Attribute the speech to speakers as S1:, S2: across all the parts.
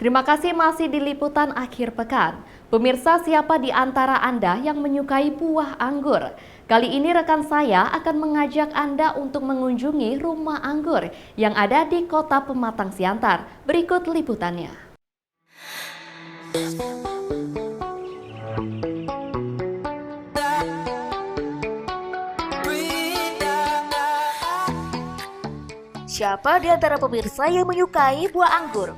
S1: Terima kasih masih di Liputan Akhir Pekan. Pemirsa, siapa di antara Anda yang menyukai buah anggur? Kali ini rekan saya akan mengajak Anda untuk mengunjungi rumah anggur yang ada di Kota Pematang Siantar. Berikut liputannya.
S2: Siapa di antara pemirsa yang menyukai buah anggur?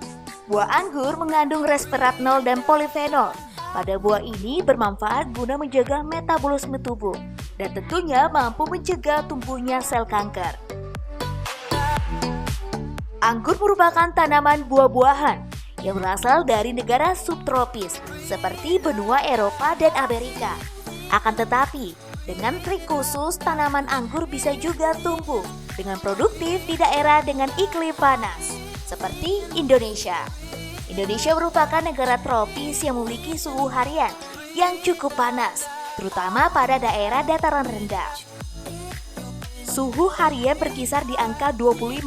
S2: Buah anggur mengandung resveratrol dan polifenol. Pada buah ini bermanfaat guna menjaga metabolisme tubuh dan tentunya mampu mencegah tumbuhnya sel kanker. Anggur merupakan tanaman buah-buahan yang berasal dari negara subtropis seperti benua Eropa dan Amerika. Akan tetapi, dengan trik khusus, tanaman anggur bisa juga tumbuh dengan produktif di daerah dengan iklim panas, seperti Indonesia. Indonesia merupakan negara tropis yang memiliki suhu harian yang cukup panas, terutama pada daerah dataran rendah. Suhu harian berkisar di angka 25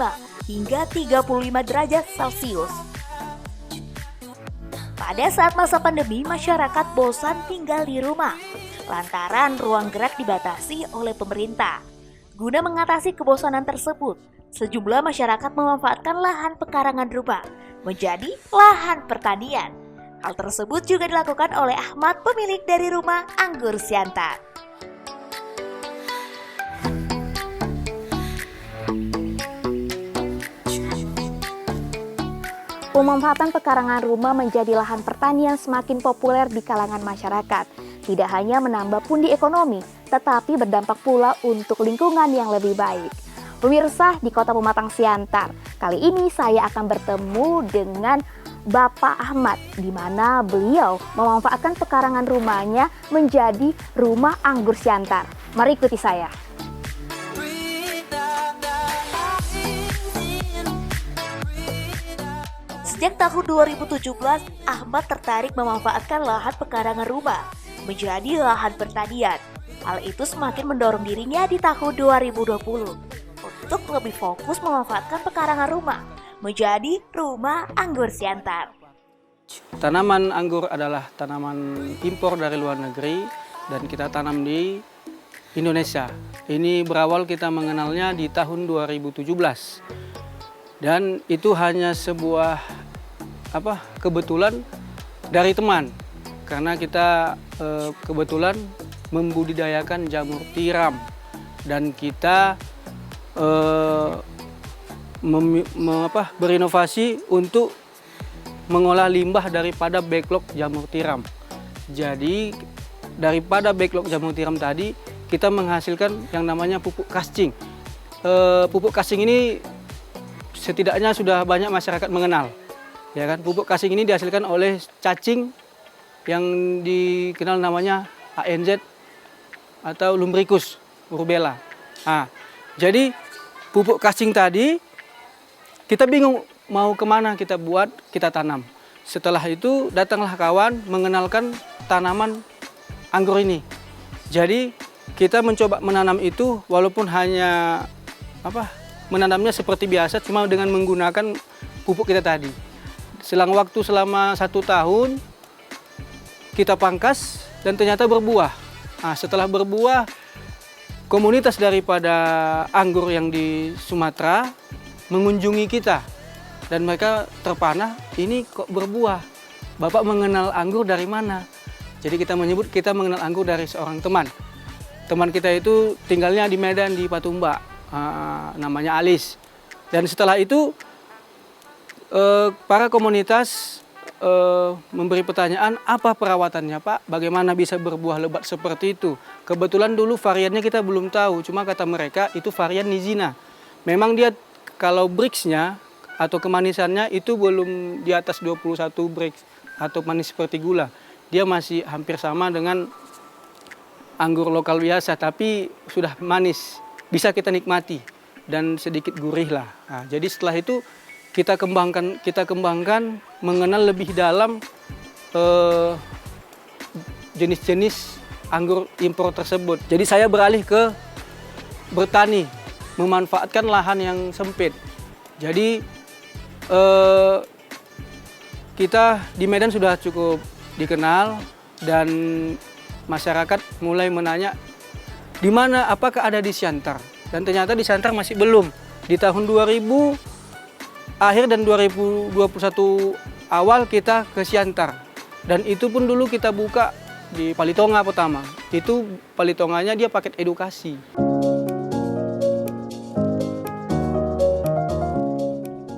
S2: hingga 35 derajat Celcius. Pada saat masa pandemi, masyarakat bosan tinggal di rumah lantaran ruang gerak dibatasi oleh pemerintah. Guna mengatasi kebosanan tersebut, sejumlah masyarakat memanfaatkan lahan pekarangan rumah menjadi lahan pertanian. Hal tersebut juga dilakukan oleh Ahmad, pemilik dari rumah anggur Siantar.
S3: Pemanfaatan pekarangan rumah menjadi lahan pertanian semakin populer di kalangan masyarakat. Tidak hanya menambah pundi ekonomi, tetapi berdampak pula untuk lingkungan yang lebih baik. Pemirsa, di Kota Pematang Siantar, kali ini saya akan bertemu dengan Bapak Ahmad, di mana beliau memanfaatkan pekarangan rumahnya menjadi rumah anggur Siantar. Mari ikuti saya.
S2: Sejak tahun 2017, Ahmad tertarik memanfaatkan lahan pekarangan rumah menjadi lahan pertanian. Hal itu semakin mendorong dirinya di tahun 2020 untuk lebih fokus memanfaatkan pekarangan rumah menjadi rumah anggur Siantar.
S4: Tanaman anggur adalah tanaman impor dari luar negeri dan kita tanam di Indonesia. Ini berawal kita mengenalnya di tahun 2017. Dan itu hanya sebuah kebetulan dari teman, karena kita kebetulan membudidayakan jamur tiram dan kita berinovasi untuk mengolah limbah daripada backlog jamur tiram. Jadi daripada backlog jamur tiram tadi kita menghasilkan yang namanya pupuk kascing. Pupuk kascing ini setidaknya sudah banyak masyarakat mengenal. Ya kan, pupuk kascing ini dihasilkan oleh cacing yang dikenal namanya ANZ atau Lumbricus rubella. Nah, jadi pupuk kascing tadi kita bingung mau kemana kita buat, kita tanam. Setelah itu datanglah kawan mengenalkan tanaman anggur ini. Jadi kita mencoba menanam itu walaupun hanya menanamnya seperti biasa, cuma dengan menggunakan pupuk kita tadi. Selang waktu selama 1 tahun kita pangkas dan ternyata berbuah. Nah, setelah berbuah, komunitas daripada anggur yang di Sumatera mengunjungi kita dan mereka terpana, ini kok berbuah. Bapak mengenal anggur dari mana? Jadi kita menyebut kita mengenal anggur dari seorang teman. Teman kita itu tinggalnya di Medan, di Patumba, namanya Alis. Dan setelah itu para komunitas memberi pertanyaan, apa perawatannya Pak? Bagaimana bisa berbuah lebat seperti itu? Kebetulan dulu variannya kita belum tahu, cuma kata mereka itu varian Nizina. Memang dia kalau Brix-nya atau kemanisannya itu belum di atas 21 Brix atau manis seperti gula. Dia masih hampir sama dengan anggur lokal biasa, tapi sudah manis, bisa kita nikmati dan sedikit gurih lah. Nah, jadi setelah itu kita kembangkan mengenal lebih dalam jenis-jenis anggur impor tersebut. Jadi saya beralih ke bertani, memanfaatkan lahan yang sempit. Jadi kita di Medan sudah cukup dikenal dan masyarakat mulai menanya di mana, apakah ada di Siantar. Dan ternyata di Siantar masih belum. Di tahun 2000 akhir dan 2021 awal kita ke Siantar. Dan itu pun dulu kita buka di Palitonga pertama. Itu Palitonganya dia paket edukasi.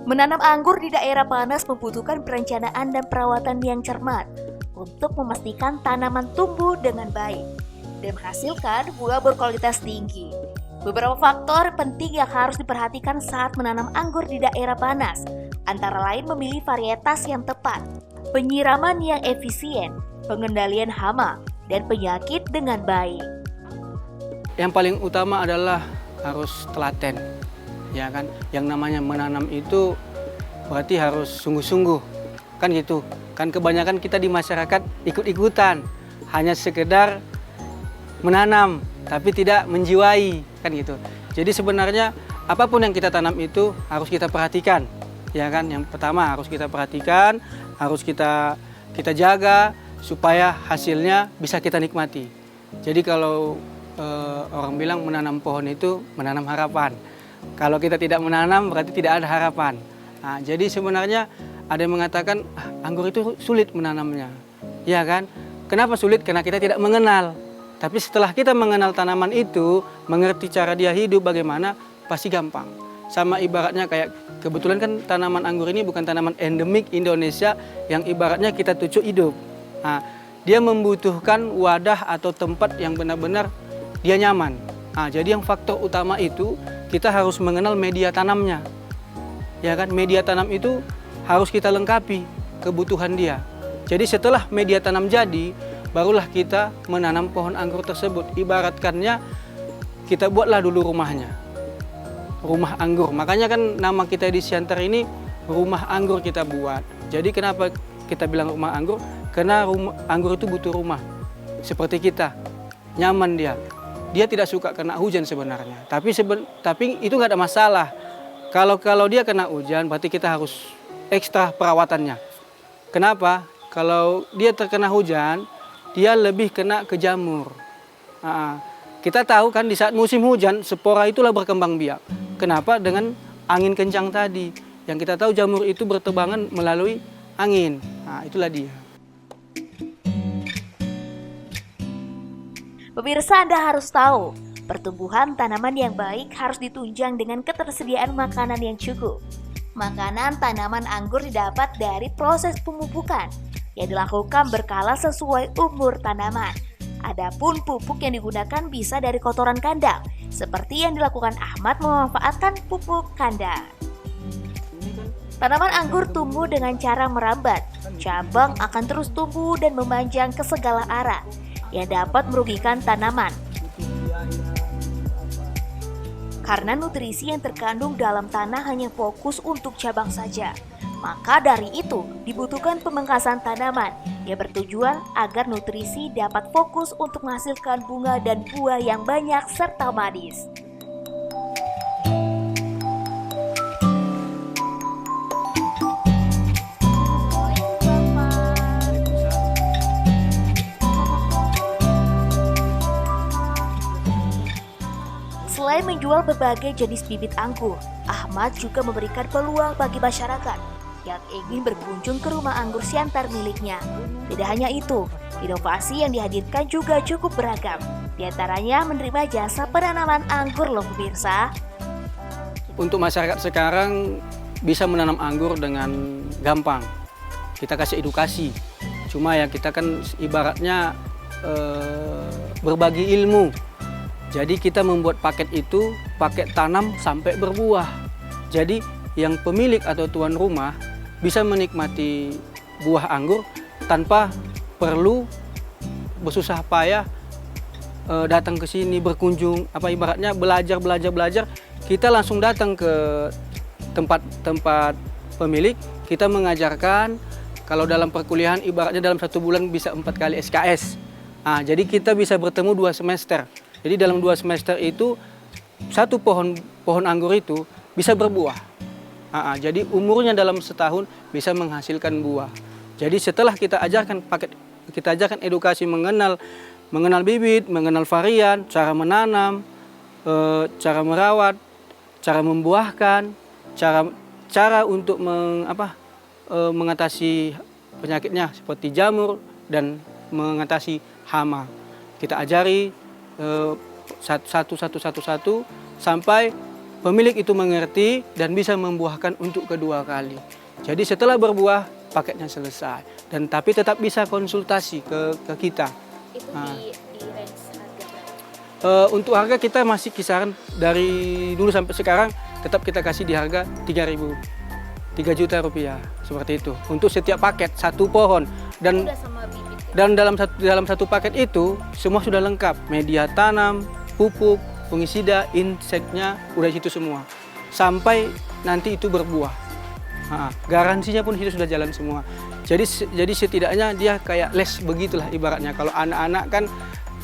S2: Menanam anggur di daerah panas membutuhkan perencanaan dan perawatan yang cermat untuk memastikan tanaman tumbuh dengan baik dan menghasilkan buah berkualitas tinggi. Beberapa faktor penting yang harus diperhatikan saat menanam anggur di daerah panas, antara lain memilih varietas yang tepat, penyiraman yang efisien, pengendalian hama, dan penyakit dengan baik.
S4: Yang paling utama adalah harus telaten, ya kan? Yang namanya menanam itu berarti harus sungguh-sungguh, kan gitu. Kan kebanyakan kita di masyarakat ikut-ikutan, hanya sekedar menanam, tapi tidak menjiwai, kan gitu. Jadi sebenarnya apapun yang kita tanam itu harus kita perhatikan, ya kan? Yang pertama harus kita perhatikan, harus kita jaga supaya hasilnya bisa kita nikmati. Jadi kalau orang bilang menanam pohon itu menanam harapan. Kalau kita tidak menanam berarti tidak ada harapan. Nah, jadi sebenarnya ada yang mengatakan anggur itu sulit menanamnya, ya kan? Kenapa sulit? Karena kita tidak mengenal. Tapi setelah kita mengenal tanaman itu, mengerti cara dia hidup bagaimana, pasti gampang. Sama ibaratnya kayak kebetulan kan tanaman anggur ini bukan tanaman endemik Indonesia yang ibaratnya kita tucuk hidup. Nah, dia membutuhkan wadah atau tempat yang benar-benar dia nyaman. Nah, jadi yang faktor utama itu kita harus mengenal media tanamnya. Ya kan, media tanam itu harus kita lengkapi kebutuhan dia. Jadi setelah media tanam jadi, barulah kita menanam pohon anggur tersebut. Ibaratkannya kita buatlah dulu rumahnya. Rumah anggur. Makanya kan nama kita di Siantar ini rumah anggur kita buat. Jadi kenapa kita bilang rumah anggur? Karena anggur itu butuh rumah. Seperti kita. Nyaman dia. Dia tidak suka kena hujan sebenarnya. Tapi itu nggak ada masalah. Kalau dia kena hujan, berarti kita harus ekstra perawatannya. Kenapa? Kalau dia terkena hujan, dia lebih kena ke jamur. Kita tahu kan di saat musim hujan, spora itulah berkembang biak. Kenapa? Dengan angin kencang tadi. Yang kita tahu jamur itu berterbangan melalui angin. Nah, itulah dia.
S2: Pemirsa, Anda harus tahu, pertumbuhan tanaman yang baik harus ditunjang dengan ketersediaan makanan yang cukup. Makanan tanaman anggur didapat dari proses pemupukan yang dilakukan berkala sesuai umur tanaman. Adapun pupuk yang digunakan bisa dari kotoran kandang, seperti yang dilakukan Ahmad memanfaatkan pupuk kandang. Tanaman anggur tumbuh dengan cara merambat. Cabang akan terus tumbuh dan memanjang ke segala arah, yang dapat merugikan tanaman. Karena nutrisi yang terkandung dalam tanah hanya fokus untuk cabang saja, maka dari itu dibutuhkan pemangkasan tanaman yang bertujuan agar nutrisi dapat fokus untuk menghasilkan bunga dan buah yang banyak serta manis. Selain menjual berbagai jenis bibit anggur, Ahmad juga memberikan peluang bagi masyarakat yang ingin berkunjung ke rumah anggur Siantar miliknya. Tidak hanya itu, inovasi yang dihadirkan juga cukup beragam. Di antaranya menerima jasa penanaman anggur loh pemirsa.
S4: Untuk masyarakat sekarang bisa menanam anggur dengan gampang. Kita kasih edukasi. Cuma ya kita kan ibaratnya berbagi ilmu. Jadi kita membuat paket itu, paket tanam sampai berbuah. Jadi yang pemilik atau tuan rumah bisa menikmati buah anggur tanpa perlu bersusah payah datang ke sini, berkunjung, ibaratnya belajar. Kita langsung datang ke tempat pemilik, kita mengajarkan. Kalau dalam perkuliahan ibaratnya dalam 1 bulan bisa 4 kali SKS. Jadi kita bisa bertemu 2 semester. Jadi dalam 2 semester itu satu pohon anggur itu bisa berbuah. Jadi umurnya dalam setahun bisa menghasilkan buah. Jadi setelah kita ajarkan edukasi mengenal bibit, mengenal varian, cara menanam, cara merawat, cara membuahkan, cara untuk mengatasi penyakitnya seperti jamur dan mengatasi hama. Kita ajari satu sampai pemilik itu mengerti dan bisa membuahkan untuk kedua kali. Jadi setelah berbuah paketnya selesai, dan tapi tetap bisa konsultasi ke kita.
S3: Itu di range harga berapa?
S4: Untuk harga kita masih kisaran dari dulu sampai sekarang tetap kita kasih di harga 3 juta rupiah seperti itu untuk setiap paket satu pohon, dan
S3: Udah sama bibit.
S4: dan dalam satu paket itu semua sudah lengkap, media tanam, pupuk, fungisida, inseknya udah di situ semua sampai nanti itu berbuah. Garansinya pun itu sudah jalan semua. Jadi setidaknya dia kayak les begitulah ibaratnya. Kalau anak-anak kan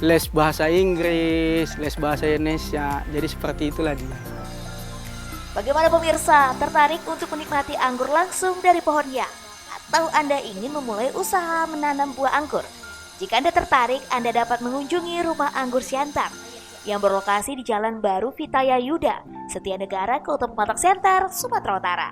S4: les bahasa Inggris, les bahasa Indonesia. Jadi seperti itulah dia.
S2: Bagaimana pemirsa, tertarik untuk menikmati anggur langsung dari pohonnya? Atau Anda ingin memulai usaha menanam buah anggur? Jika Anda tertarik, Anda dapat mengunjungi Rumah Anggur Siantar yang berlokasi di Jalan Baru Vitaya Yuda, Setianegara, Kota Pematang Siantar, Sumatera Utara.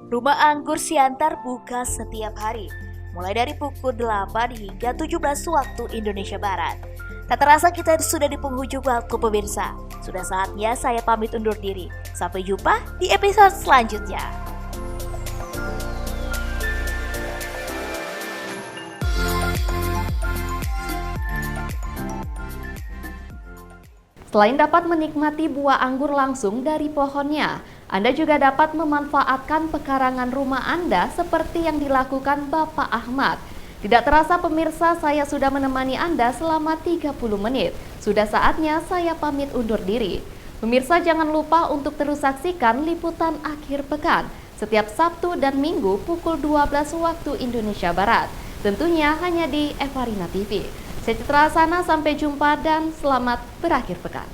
S2: Rumah Anggur Siantar buka setiap hari, mulai dari pukul 8 hingga 17 waktu Indonesia Barat. Tak terasa kita sudah di penghujung waktu pemirsa. Sudah saatnya saya pamit undur diri. Sampai jumpa di episode selanjutnya.
S1: Selain dapat menikmati buah anggur langsung dari pohonnya, Anda juga dapat memanfaatkan pekarangan rumah Anda seperti yang dilakukan Bapak Ahmad. Tidak terasa pemirsa, saya sudah menemani Anda selama 30 menit. Sudah saatnya saya pamit undur diri. Pemirsa jangan lupa untuk terus saksikan liputan akhir pekan setiap Sabtu dan Minggu pukul 12 waktu Indonesia Barat. Tentunya hanya di Evarina TV. Saya Citra Asana, sampai jumpa dan selamat berakhir pekan.